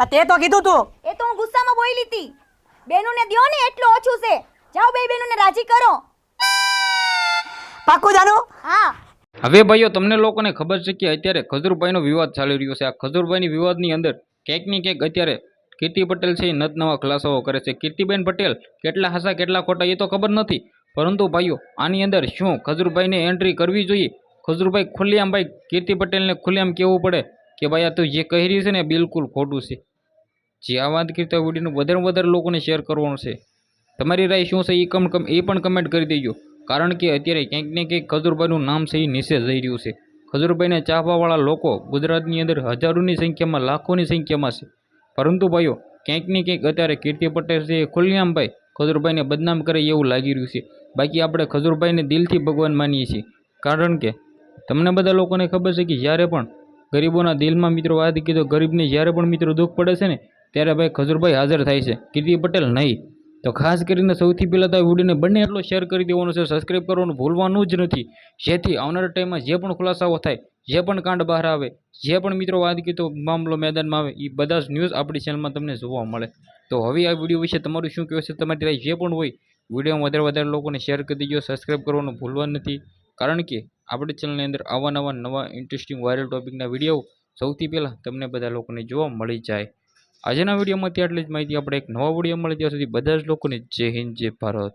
તે તો કીધું તું. એ તો હું ગુસ્સામાં બોલી હતી. બેનુને દ્યો ને એટલું ઓછું છે. જાઓ બે બેનુને રાજી કરો. પાક્કું જાનુ? હા. હવે ભાઈઓ તમને લોકોને ખબર છે કે અત્યારે ખજૂરભાઈનો વિવાદ ચાલી રહ્યો છે. આ ખજૂરભાઈની વિવાદની અંદર ક્યાંક ને ક્યાંક અત્યારે કીર્તિ પટેલ છે એ નત નવા ખુલાસાઓ કરે છે. કીર્તિબેન પટેલ કેટલા હાસા કેટલા ખોટા એ તો ખબર નથી, પરંતુ ભાઈઓ આની અંદર શું ખજૂરભાઈને એન્ટ્રી કરવી જોઈએ? ખજૂરભાઈ ખુલ્લેઆમ ભાઈ કીર્તિ પટેલને ખુલ્લેઆમ કહેવું પડે કે ભાઈ આ તું જે કહી રહી છે ને બિલકુલ ખોટું છે. જે આ વાત કરતા વિડીયોનું વધારે લોકોને શેર કરવાનું છે. તમારી રાય શું છે એ પણ કમેન્ટ કરી દેજો. કારણ કે અત્યારે ક્યાંક ને ક્યાંક ખજૂરભાઈનું નામ છે એ નીચે જઈ રહ્યું છે. ખજૂરભાઈને ચાહવાવાળા લોકો ગુજરાતની અંદર હજારોની સંખ્યામાં લાખોની સંખ્યામાં છે, પરંતુ ભાઈઓ ક્યાંક ને ક્યાંક અત્યારે કીર્તિ પટેલ છે એ ખુલ્લેઆમ ભાઈ ખજૂરભાઈને બદનામ કરે એવું લાગી રહ્યું છે. બાકી આપણે ખજૂરભાઈને દિલથી ભગવાન માનીએ છીએ, કારણ કે તમને બધા લોકોને ખબર છે કે જ્યારે પણ ગરીબોના દિલમાં મિત્રો વાત કીધો, ગરીબને જ્યારે પણ મિત્રો દુઃખ પડે છે ને ત્યારે ભાઈ ખજૂરભાઈ હાજર થાય છે, કીર્તિ પટેલ નહીં. તો ખાસ કરીને સૌથી પહેલાં તો આ વિડીયોને બંને એટલો શેર કરી દેવાનો છે, સબસ્ક્રાઈબ કરવાનું ભૂલવાનું જ નથી, જેથી આવનારા ટાઈમમાં જે પણ ખુલાસાઓ થાય, જે પણ કાંડ બહાર આવે, જે પણ મિત્રો વાત કીધો મામલો મેદાનમાં આવે, એ બધા જ ન્યૂઝ આપણી ચેનલમાં તમને જોવા મળે. તો હવે આ વિડીયો વિશે તમારું શું કહેવું છે? તમારી રાય જે પણ હોય વિડીયોમાં વધારે લોકોને શેર કરી દેજો. સબસ્ક્રાઈબ કરવાનું ભૂલવાનું નથી, કારણ કે આપણી ચેનલની અંદર આવા નવા ઇન્ટરેસ્ટિંગ વાયરલ ટોપિકના વિડીયો સૌથી પહેલાં તમને બધા લોકોને જોવા મળી જાય. આજના વિડીયોમાં આટલી જ માહિતી. આપણે એક નવા વિડીયો મળે ત્યાં સુધી બધા જ લોકોને જય હિન્દ જય ભારત.